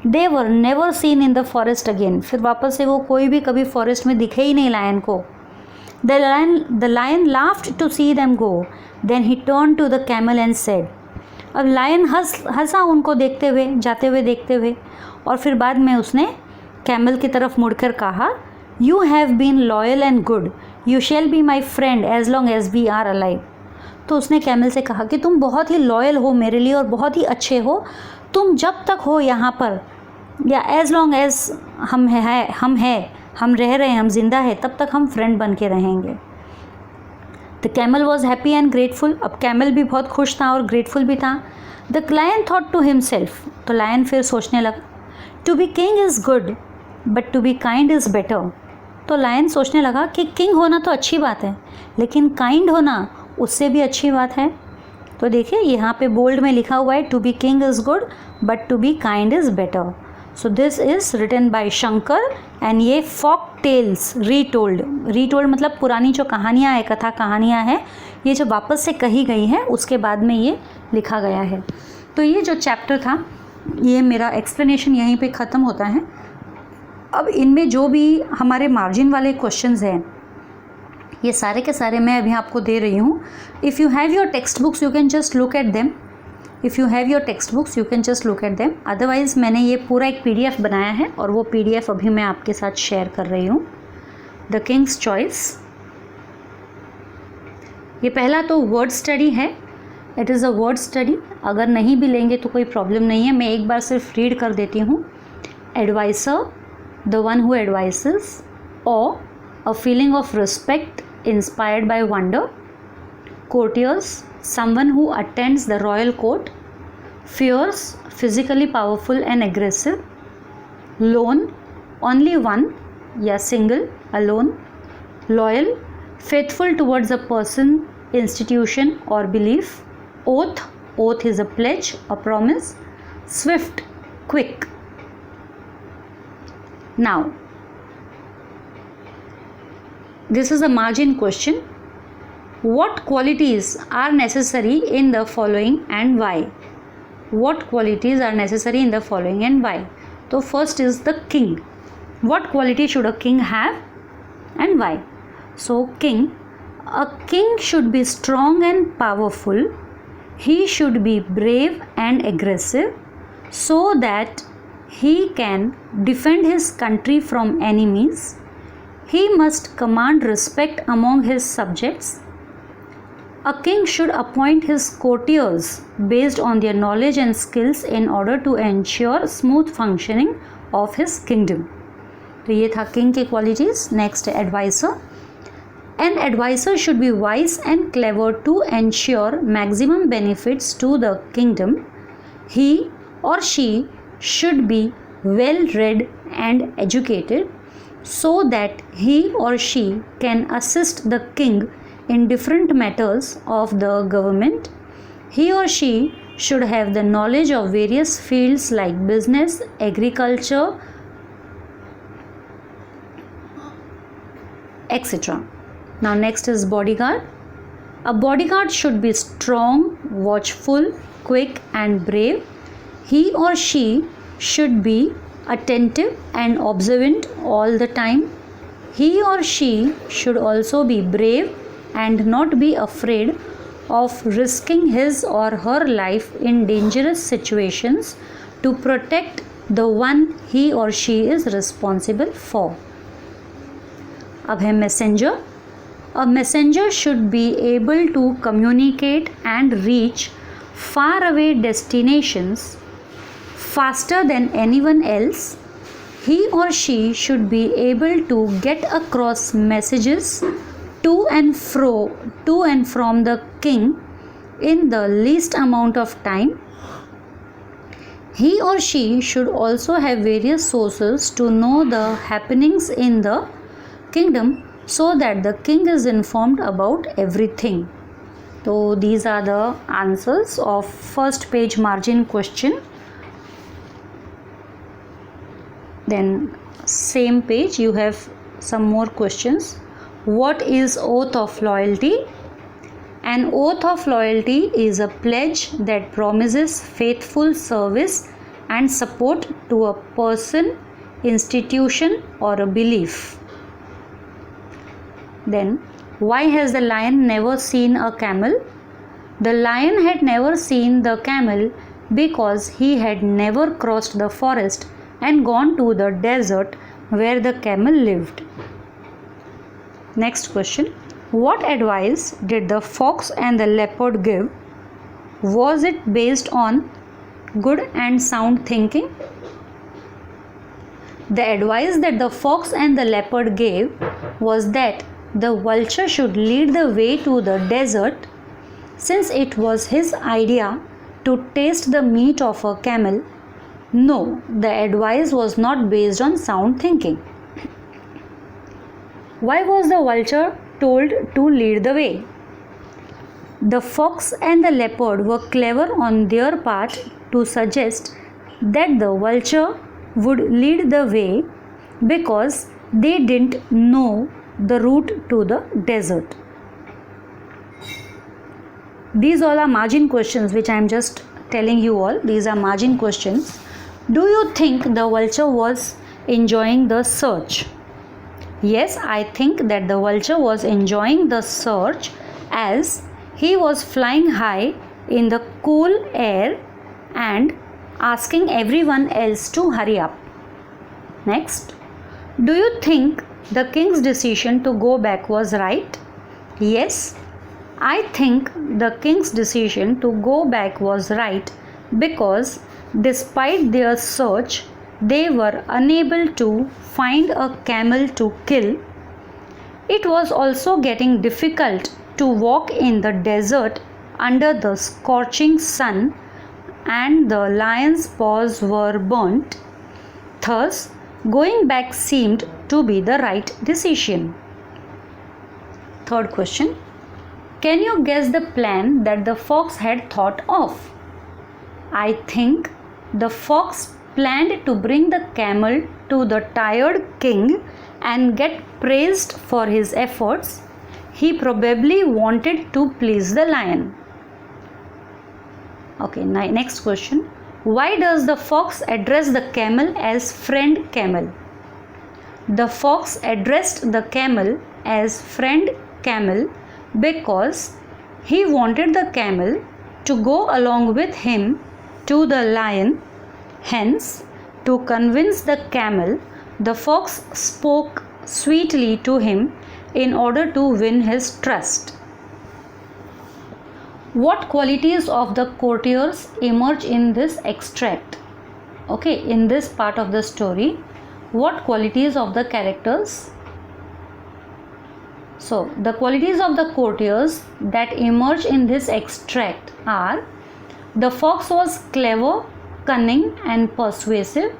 They were never seen in the forest again, फिर वापस से वो कोई भी कभी फॉरेस्ट में दिखे ही नहीं लायन को। The lion laughed to see them go, then he turn to the camel and said. अब लायन हंसा उनको देखते हुए, जाते हुए देखते हुए, और फिर बाद में उसने कैमल की तरफ मुड़कर कहा, you have been loyal and good, you shall be my friend as long as we are alive. तो उसने कैमल से कहा कि तुम बहुत ही लॉयल हो मेरे लिए और बहुत ही अच्छे हो, तुम जब तक हो यहाँ पर, या एज लॉन्ग एज हम रह रहे हैं, हम जिंदा है, तब तक हम फ्रेंड बन के रहेंगे। The camel was happy and grateful. अब कैमल भी बहुत खुश था और ग्रेटफुल भी था। The lion thought to himself, तो लायन फिर सोचने लगा, to be king is good but to be kind is better. तो लायन सोचने लगा कि किंग होना तो अच्छी बात है, लेकिन काइंड होना उससे भी अच्छी बात है। तो देखिए यहाँ पे बोल्ड में लिखा हुआ है, to be king is good but to be kind is better. So this is written by Shankar and ये फॉक टेल्स रीटोल्ड मतलब पुरानी जो कहानियाँ हैं, कथा कहानियाँ हैं, ये जो वापस से कही गई हैं उसके बाद में ये लिखा गया है। तो ये जो चैप्टर था, ये मेरा एक्सप्लेनेशन यहीं पे ख़त्म होता है। अब इनमें जो भी हमारे मार्जिन वाले क्वेश्चंस हैं, ये सारे के सारे मैं अभी आपको दे रही हूँ। If you have your text books you can just look at them. Otherwise मैंने ये पूरा एक PDF बनाया है और वो PDF अभी मैं आपके साथ शेयर कर रही हूँ। द किंग्स चॉइस, ये पहला तो वर्ड स्टडी है। It is a word study, अगर नहीं भी लेंगे तो कोई प्रॉब्लम नहीं है, मैं एक बार सिर्फ रीड कर देती हूँ। Adviser, the one who advices, or a feeling of respect inspired by wonder. Courtiers, someone who attends the royal court. Fierce, physically powerful and aggressive. Lone, only one, या single, alone. Loyal, faithful towards a person, institution or belief. Oath, oath is a pledge, a promise. Swift, quick. Now, this is a margin question. What qualities are necessary in the following and why? What qualities are necessary in the following and why? So first is the king. What quality should a king have and why? So a king should be strong and powerful. He should be brave and aggressive so that he can defend his country from enemies. He must command respect among his subjects. A king should appoint his courtiers based on their knowledge and skills in order to ensure smooth functioning of his kingdom. तो ये था king की qualities. Next, advisor. An advisor should be wise and clever to ensure maximum benefits to the kingdom. He or she should be well read and educated so that he or she can assist the king in different matters of the government. He or she should have the knowledge of various fields like business, agriculture, etc. Now next is bodyguard. A bodyguard should be strong, watchful, quick and brave. He or she should be attentive and observant all the time. He or she should also be brave and not be afraid of risking his or her life in dangerous situations to protect the one he or she is responsible for. अब है messenger. A messenger should be able to communicate and reach far away destinations faster than anyone else. He or she should be able to get across messages to and from the king in the least amount of time. He or she should also have various sources to know the happenings in the kingdom so that the king is informed about everything. So these are the answers of first page margin question. Then same page you have some more questions. What is oath of loyalty? An oath of loyalty is a pledge that promises faithful service and support to a person, institution or a belief. Then why has the lion never seen a camel? The lion had never seen the camel because he had never crossed the forest and gone to the desert where the camel lived. Next question. What advice did the fox and the leopard give? Was it based on good and sound thinking? The advice that the fox and the leopard gave was that the vulture should lead the way to the desert, since it was his idea to taste the meat of a camel. No, the advice was not based on sound thinking. Why was the vulture told to lead the way? The fox and the leopard were clever on their part to suggest that the vulture would lead the way because they didn't know the route to the desert. These all are margin questions which I am just telling you all. These are margin questions. Do you think the vulture was enjoying the search? Yes, I think that the vulture was enjoying the search as he was flying high in the cool air and asking everyone else to hurry up. Next, do you think the king's decision to go back was right? Yes, I think the king's decision to go back was right because despite their search, they were unable to find a camel to kill. It was also getting difficult to walk in the desert under the scorching sun, and the lion's paws were burnt. Thus, going back seemed to be the right decision. Third question. Can you guess the plan that the fox had thought of? I think the fox planned to bring the camel to the tired king and get praised for his efforts. He probably wanted to please the lion. Okay, next question. Why does the fox address the camel as friend camel? The fox addressed the camel as friend camel because he wanted the camel to go along with him to the lion. Hence, to convince the camel, the fox spoke sweetly to him in order to win his trust. What qualities of the courtiers emerge in this extract? Okay, in this part of the story, what qualities of the characters? So, the qualities of the courtiers that emerge in this extract are: the fox was clever, cunning and persuasive.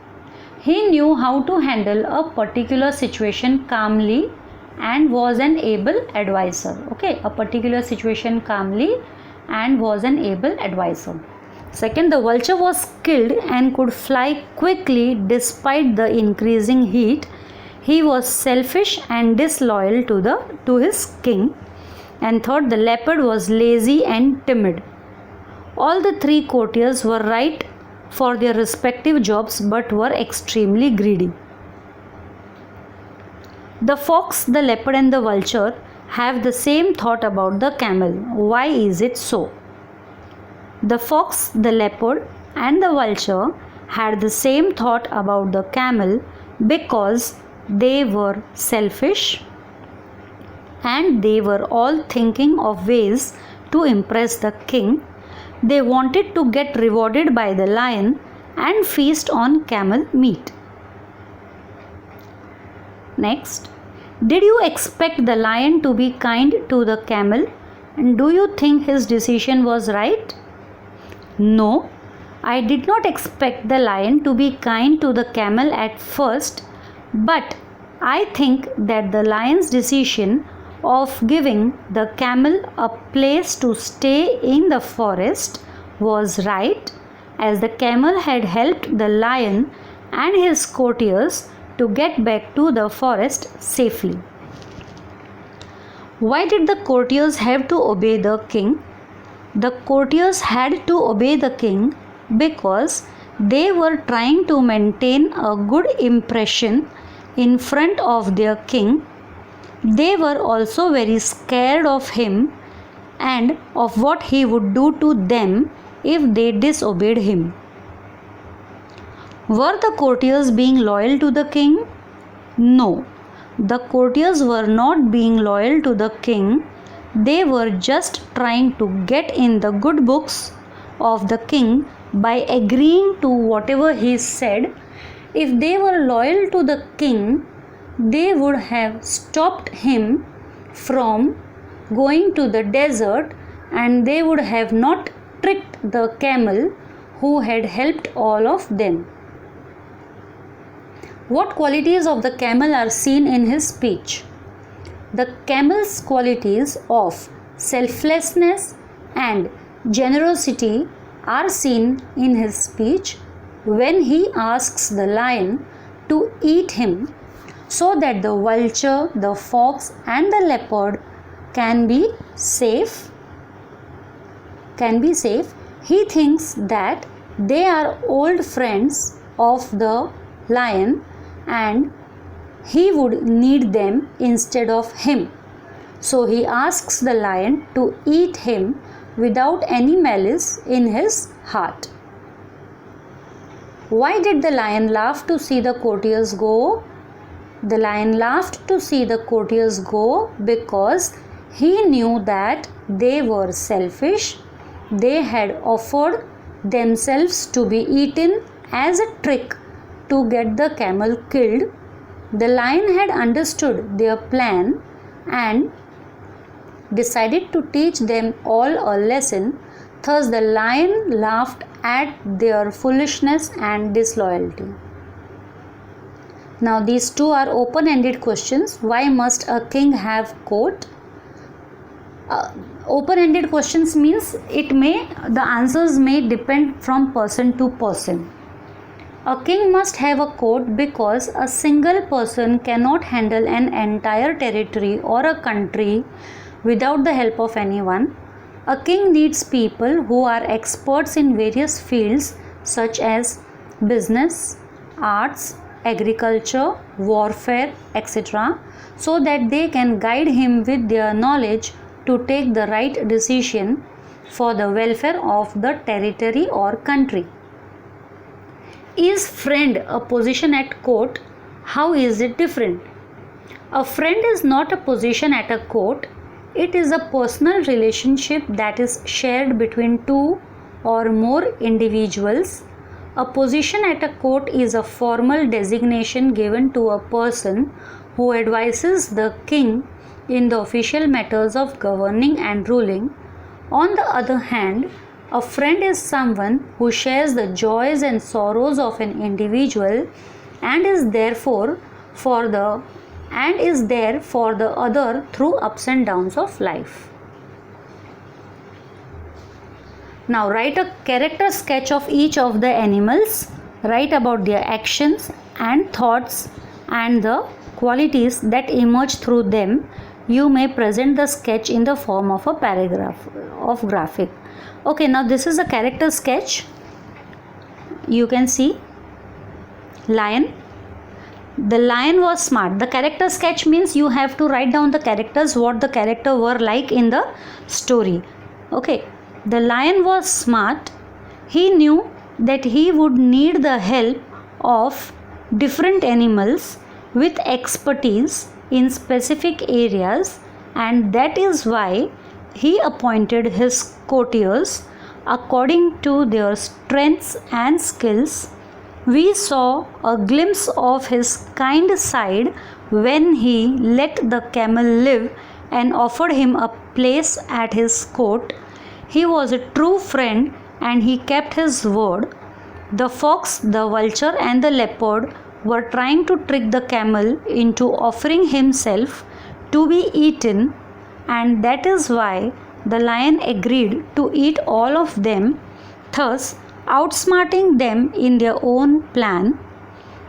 He knew how to handle a particular situation calmly and was an able advisor. Okay, a particular situation calmly and was an able advisor. Second, the vulture was skilled and could fly quickly despite the increasing heat. He was selfish and disloyal to his king. And third, the leopard was lazy and timid. All the three courtiers were right for their respective jobs but were extremely greedy. The fox, the leopard and the vulture have the same thought about the camel. Why is it so? The fox, the leopard and the vulture had the same thought about the camel because they were selfish and they were all thinking of ways to impress the king. They wanted to get rewarded by the lion and feast on camel meat. Next, did you expect the lion to be kind to the camel? And do you think his decision was right? No, I did not expect the lion to be kind to the camel at first, but I think that the lion's decision of giving the camel a place to stay in the forest was right, as the camel had helped the lion and his courtiers to get back to the forest safely. Why did the courtiers have to obey the king? The courtiers had to obey the king because they were trying to maintain a good impression in front of their king. They were also very scared of him and of what he would do to them if they disobeyed him. Were the courtiers being loyal to the king? No. the courtiers were not being loyal to the king, they were just trying to get in the good books of the king by agreeing to whatever he said. If they were loyal to the king, they would have stopped him from going to the desert, and they would have not tricked the camel who had helped all of them. What qualities of the camel are seen in his speech? The camel's qualities of selflessness and generosity are seen in his speech when he asks the lion to eat him so that the vulture, the fox, and the leopard can be safe. He thinks that they are old friends of the lion and he would need them instead of him. So he asks the lion to eat him without any malice in his heart. Why did the lion laugh to see the courtiers go? The lion laughed to see the courtiers go because he knew that they were selfish. They had offered themselves to be eaten as a trick to get the camel killed. The lion had understood their plan and decided to teach them all a lesson. Thus, the lion laughed at their foolishness and disloyalty. Now, these two are open-ended questions. Why must a king have court? Open-ended questions means the answers may depend from person to person. A king must have a court because a single person cannot handle an entire territory or a country without the help of anyone. A king needs people who are experts in various fields such as business, arts, agriculture, warfare, etc., so that they can guide him with their knowledge to take the right decision for the welfare of the territory or country. Is friend a position at court? How is it different? A friend is not a position at a court. It is a personal relationship that is shared between two or more individuals. A position at a court is a formal designation given to a person who advises the king in the official matters of governing and ruling. On the other hand, a friend is someone who shares the joys and sorrows of an individual and is there for the other through ups and downs of life. Now write a character sketch of each of the animals. Write about their actions and thoughts and the qualities that emerge through them. You may present the sketch in the form of a paragraph of graphic. Okay, now this is a character sketch. You can see lion. The lion was smart. The character sketch means you have to write down the characters, what the character were like in the story. Okay, the lion was smart. He knew that he would need the help of different animals with expertise in specific areas, and that is why he appointed his courtiers according to their strengths and skills. We saw a glimpse of his kind side when he let the camel live and offered him a place at his court. He was a true friend and he kept his word. The fox, the vulture, and the leopard were trying to trick the camel into offering himself to be eaten, and that is why the lion agreed to eat all of them, thus outsmarting them in their own plan.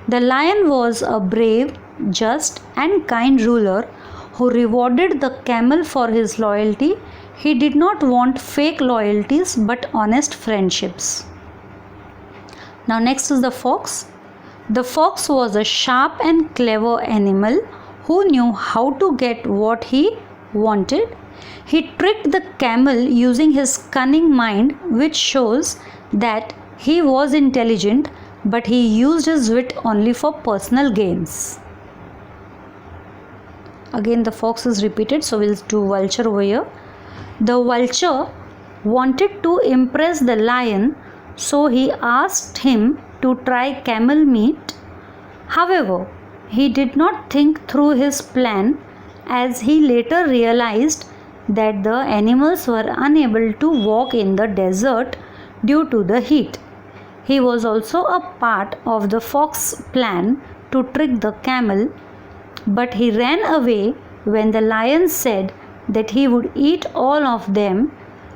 The lion was a brave, just, and kind ruler who rewarded the camel for his loyalty. He did not want fake loyalties but honest friendships. Now next is the fox. The fox was a sharp and clever animal who knew how to get what he wanted. He tricked the camel using his cunning mind, which shows that he was intelligent, but he used his wit only for personal gains. Again the fox is repeated, so we'll do vulture over here. The vulture wanted to impress the lion, so he asked him to try camel meat. However, he did not think through his plan, as he later realized that the animals were unable to walk in the desert due to the heat. He was also a part of the fox's plan to trick the camel, but he ran away when the lion said that he would eat all of them.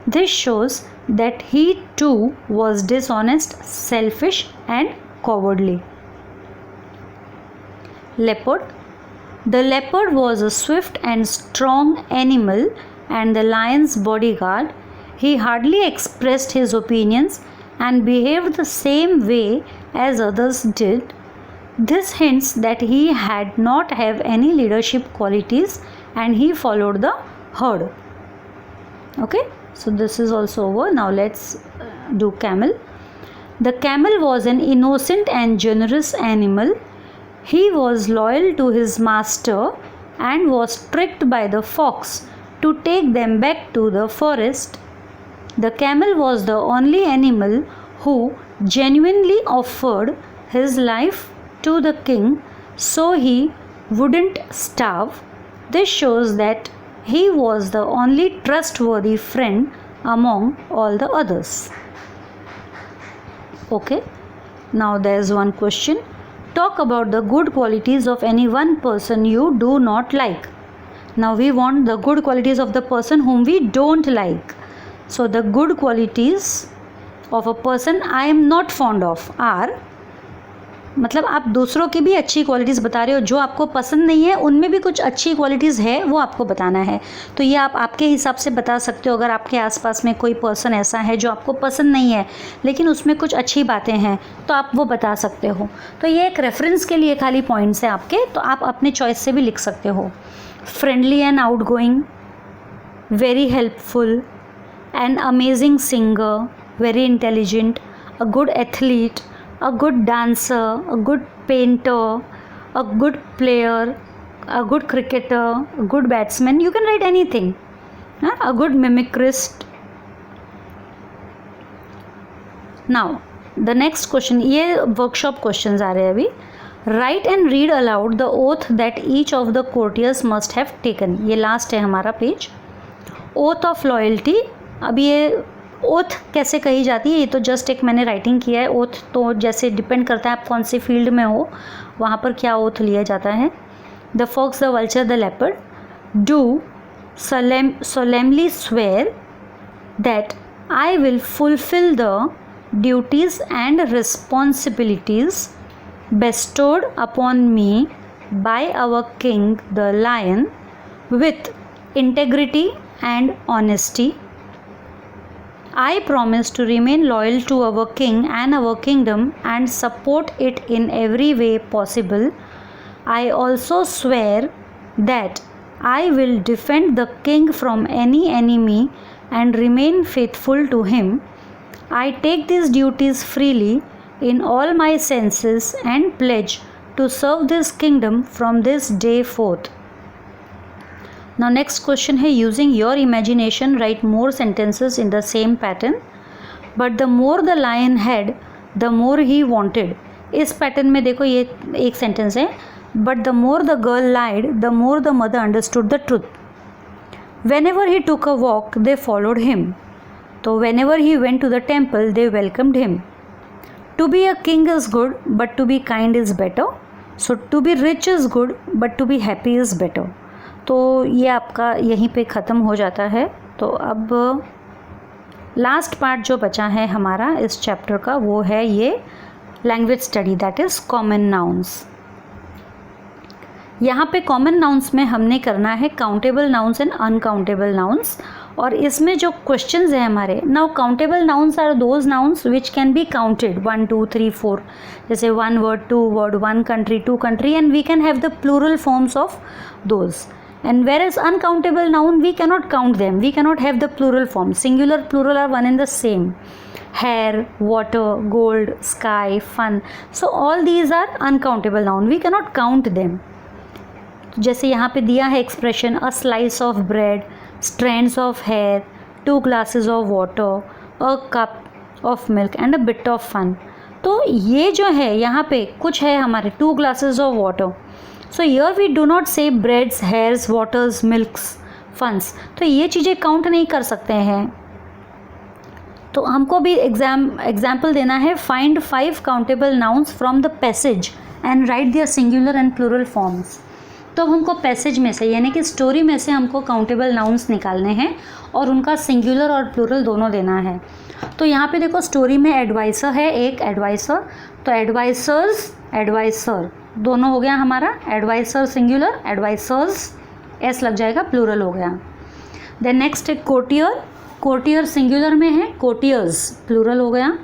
This shows that he too was dishonest, selfish, and cowardly. Leopard. The leopard was a swift and strong animal and the lion's bodyguard. He hardly expressed his opinions and behaved the same way as others did. This hints that he had not have any leadership qualities and he followed the herd. Okay, so this is also over. Now let's do camel. The camel was an innocent and generous animal. He was loyal to his master and was tricked by the fox to take them back to the forest. The camel was the only animal who genuinely offered his life to the king so he wouldn't starve. This shows that he was the only trustworthy friend among all the others. Okay, now there's one question. Talk about the good qualities of any one person you do not like. Now we want the good qualities of the person whom we don't like. So the good qualities of a person I am not fond of are, मतलब आप दूसरों की भी अच्छी qualities बता रहे हो, जो आपको पसंद नहीं है उनमें भी कुछ अच्छी क्वालिटीज़ है वो आपको बताना है. तो ये आप आपके हिसाब से बता सकते हो. अगर आपके आसपास में कोई पर्सन ऐसा है जो आपको पसंद नहीं है लेकिन उसमें कुछ अच्छी बातें हैं तो आप वो बता सकते हो. तो ये एक रेफरेंस के लिए खाली पॉइंट्स हैं आपके, तो आप अपने चॉइस से भी लिख सकते हो. Friendly and out going, very helpful, an amazing singer, very intelligent, a good athlete, a good dancer, a good painter, a good player, a good cricketer, a good batsman. You can write anything. A good mimicrist. Now the next question, ये workshop questions आ रहे हैं अभी. Write and read aloud the oath that each of the courtiers must have taken. ये last है हमारा page. Oath of loyalty. अब ये oath कैसे कही जाती है, ये तो जस्ट एक मैंने राइटिंग किया है. ओथ तो जैसे डिपेंड करता है आप कौन से फील्ड में हो, वहाँ पर क्या ओथ लिया जाता है. The fox, the vulture, the leopard do solemnly swear that I will fulfill the duties and responsibilities bestowed upon me by our king the lion with integrity and honesty. I promise to remain loyal to our king and our kingdom and support it in every way possible. I also swear that I will defend the king from any enemy and remain faithful to him. I take these duties freely in all my senses and pledge to serve this kingdom from this day forth. Now next question है, using your imagination write more sentences in the same pattern. But the more the lion had, the more he wanted. इस pattern में देखो ये एक sentence है. But the more the girl lied, the more the mother understood the truth. Whenever he took a walk, they followed him. So whenever he went to the temple, they welcomed him. To be a king is good, but to be kind is better. So to be rich is good, but to be happy is better. तो ये आपका यहीं पे ख़त्म हो जाता है. तो अब लास्ट पार्ट जो बचा है हमारा इस चैप्टर का वो है ये language study, that is common nouns. यहाँ पे कॉमन नाउन्स में हमने करना है countable nouns and uncountable nouns. और इसमें जो क्वेश्चंस हैं हमारे, now countable nouns are those nouns which can be counted 1 2 3 4, जैसे 1 word 2 word, 1 country 2 country, and we can have the plural forms of those. And whereas uncountable noun, we cannot count them. We cannot have the plural form. Singular, plural are one and the same. Hair, water, gold, sky, fun. So all these are uncountable noun. We cannot count them. जैसे यहाँ पे दिया है expression, a slice of bread, strands of hair, 2 glasses of water, a cup of milk and a bit of fun. तो ये जो है यहाँ पे कुछ है हमारे 2 glasses of water. So here we do not say breads, hairs, waters, milks, funs. तो ये चीज़ें काउंट नहीं कर सकते हैं। तो हमको भी एग्जाम्पल देना है, find 5 countable nouns from the passage and write their singular and plural forms. तो हमको पैसेज में से यानी कि स्टोरी में से हमको काउंटेबल नाउन्स निकालने हैं और उनका सिंगुलर और प्लूरल दोनों देना है। तो यहाँ पे देखो स्टोरी में एडवाइसर है, एक एडवाइसर, तो एडवाइसर्स, एडवाइसर दोनों हो गया हमारा, एडवाइसर सिंगुलर, एडवाइसर्स एस लग जाएगा, प्लूरल हो गया। देन नेक्स्ट है कोर्टियर, कोर्टियर सिंगुलर में है, कोर्टियर्स प्लूरल हो गया।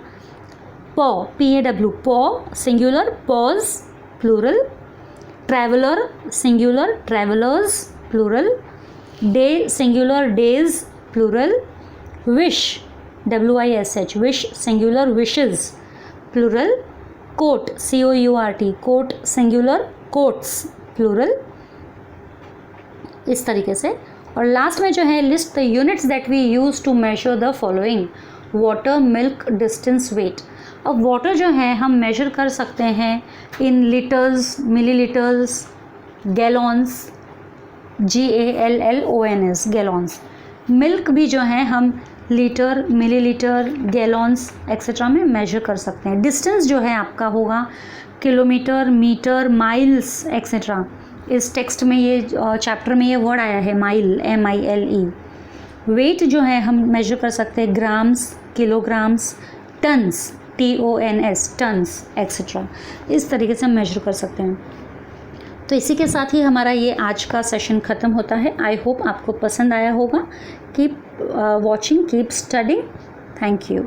Paw, PAW, paw singular, paws plural. Traveller singular, travellers plural. Day singular, days plural. Wish, WISH, wish singular, wishes plural. Court, COURT, court singular, courts plural, इस तरीके से। और last में जो है, list the units that we use to measure the following, water, milk, distance, weight. अब water जो है हम मेजर कर सकते हैं in litres, millilitres, gallons, GALLONS, gallons. Milk भी जो है हम लीटर, मिलीलीटर, गैलॉन्स एक्सेट्रा में मेजर कर सकते हैं। डिस्टेंस जो है आपका होगा किलोमीटर, मीटर, माइल्स एक्सेट्रा। इस टेक्स्ट में ये चैप्टर में ये वर्ड आया है माइल, MILE। वेट जो है हम मेजर कर सकते हैं grams, kilograms, tons, TONS, tons etcetera, इस तरीके से हम मेजर कर सकते हैं। तो इसी के साथ ही हमारा ये आज का सेशन ख़त्म होता है। आई होप आपको पसंद आया होगा। Keep watching, keep studying. Thank you.